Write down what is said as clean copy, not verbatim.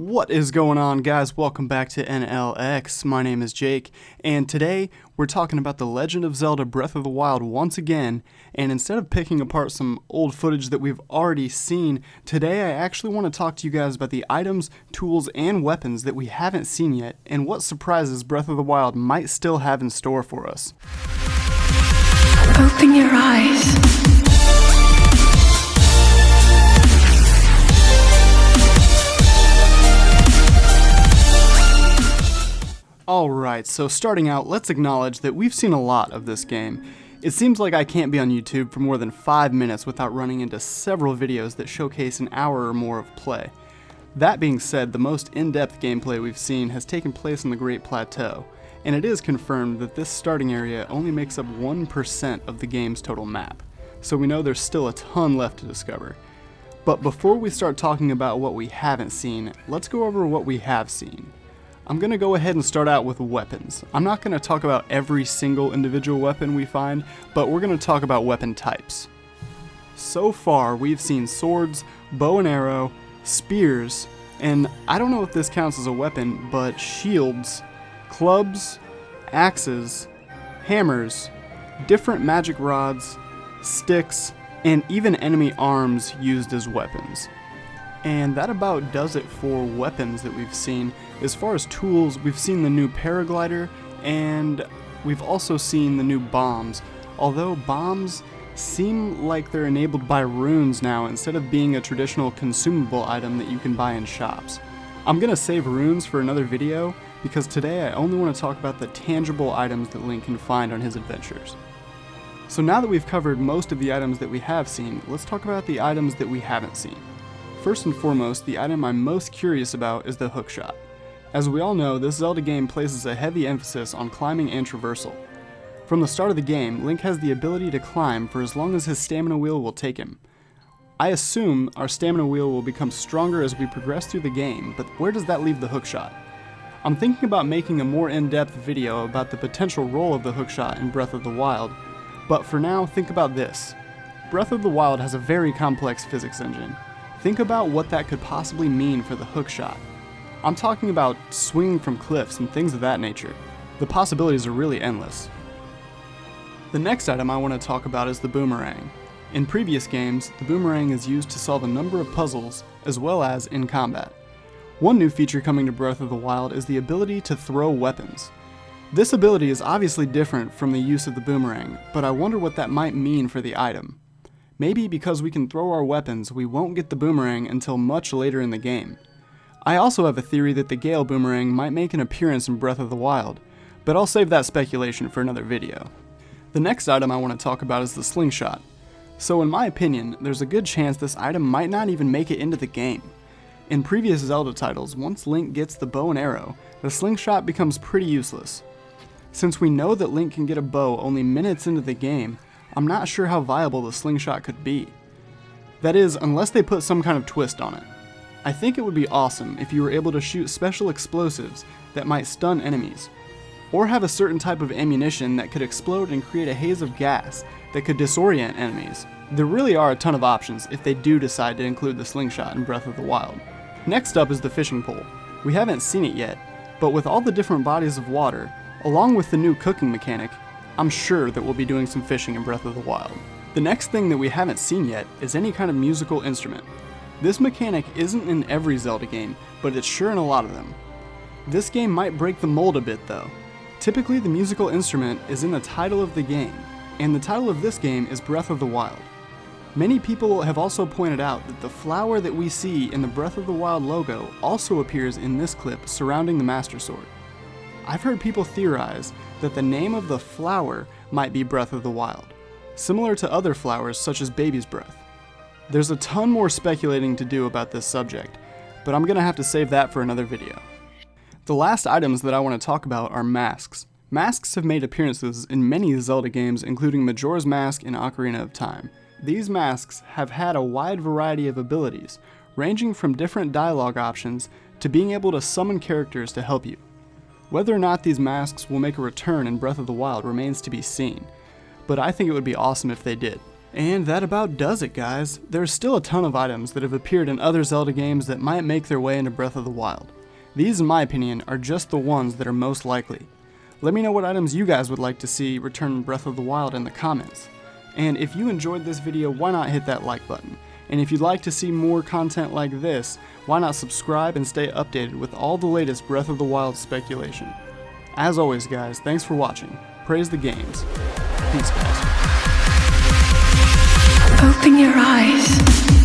What is going on, guys? Welcome back to NLX. My name is Jake, and today we're talking about The Legend of Zelda Breath of the Wild once again, and instead of picking apart some old footage that we've already seen, today I actually want to talk to you guys about the items, tools, and weapons that we haven't seen yet, and what surprises Breath of the Wild might still have in store for us. Open your eyes. Alright, so starting out, let's acknowledge that we've seen a lot of this game. It seems like I can't be on YouTube for more than 5 minutes without running into several videos that showcase an hour or more of play. That being said, the most in-depth gameplay we've seen has taken place on the Great Plateau, and it is confirmed that this starting area only makes up 1% of the game's total map, so we know there's still a ton left to discover. But before we start talking about what we haven't seen, let's go over what we have seen. I'm going to go ahead and start out with weapons. I'm not going to talk about every single individual weapon we find, but we're going to talk about weapon types. So far, we've seen swords, bow and arrow, spears, and I don't know if this counts as a weapon, but shields, clubs, axes, hammers, different magic rods, sticks, and even enemy arms used as weapons. And that about does it for weapons that we've seen. As far as tools, we've seen the new paraglider, and we've also seen the new bombs. Although bombs seem like they're enabled by runes now instead of being a traditional consumable item that you can buy in shops. I'm gonna save runes for another video, because today I only want to talk about the tangible items that Link can find on his adventures. So now that we've covered most of the items that we have seen, let's talk about the items that we haven't seen. First and foremost, the item I'm most curious about is the hookshot. As we all know, this Zelda game places a heavy emphasis on climbing and traversal. From the start of the game, Link has the ability to climb for as long as his stamina wheel will take him. I assume our stamina wheel will become stronger as we progress through the game, but where does that leave the hookshot? I'm thinking about making a more in-depth video about the potential role of the hookshot in Breath of the Wild, but for now, think about this. Breath of the Wild has a very complex physics engine. Think about what that could possibly mean for the hookshot. I'm talking about swinging from cliffs and things of that nature. The possibilities are really endless. The next item I want to talk about is the boomerang. In previous games, the boomerang is used to solve a number of puzzles, as well as in combat. One new feature coming to Breath of the Wild is the ability to throw weapons. This ability is obviously different from the use of the boomerang, but I wonder what that might mean for the item. Maybe because we can throw our weapons, we won't get the boomerang until much later in the game. I also have a theory that the Gale boomerang might make an appearance in Breath of the Wild, but I'll save that speculation for another video. The next item I want to talk about is the slingshot. So in my opinion, there's a good chance this item might not even make it into the game. In previous Zelda titles, once Link gets the bow and arrow, the slingshot becomes pretty useless. Since we know that Link can get a bow only minutes into the game, I'm not sure how viable the slingshot could be. That is, unless they put some kind of twist on it. I think it would be awesome if you were able to shoot special explosives that might stun enemies, or have a certain type of ammunition that could explode and create a haze of gas that could disorient enemies. There really are a ton of options if they do decide to include the slingshot in Breath of the Wild. Next up is the fishing pole. We haven't seen it yet, but with all the different bodies of water, along with the new cooking mechanic, I'm sure that we'll be doing some fishing in Breath of the Wild. The next thing that we haven't seen yet is any kind of musical instrument. This mechanic isn't in every Zelda game, but it's sure in a lot of them. This game might break the mold a bit though. Typically the musical instrument is in the title of the game, and the title of this game is Breath of the Wild. Many people have also pointed out that the flower that we see in the Breath of the Wild logo also appears in this clip surrounding the Master Sword. I've heard people theorize that the name of the flower might be Breath of the Wild, similar to other flowers such as baby's breath. There's a ton more speculating to do about this subject, but I'm gonna have to save that for another video. The last items that I want to talk about are masks. Masks have made appearances in many Zelda games, including Majora's Mask and Ocarina of Time. These masks have had a wide variety of abilities, ranging from different dialogue options to being able to summon characters to help you. Whether or not these masks will make a return in Breath of the Wild remains to be seen, but I think it would be awesome if they did. And that about does it, guys. There's still a ton of items that have appeared in other Zelda games that might make their way into Breath of the Wild. These, in my opinion, are just the ones that are most likely. Let me know what items you guys would like to see return in Breath of the Wild in the comments. And if you enjoyed this video, why not hit that like button? And if you'd like to see more content like this, why not subscribe and stay updated with all the latest Breath of the Wild speculation. As always, guys, thanks for watching. Praise the games. Peace, guys. Open your eyes.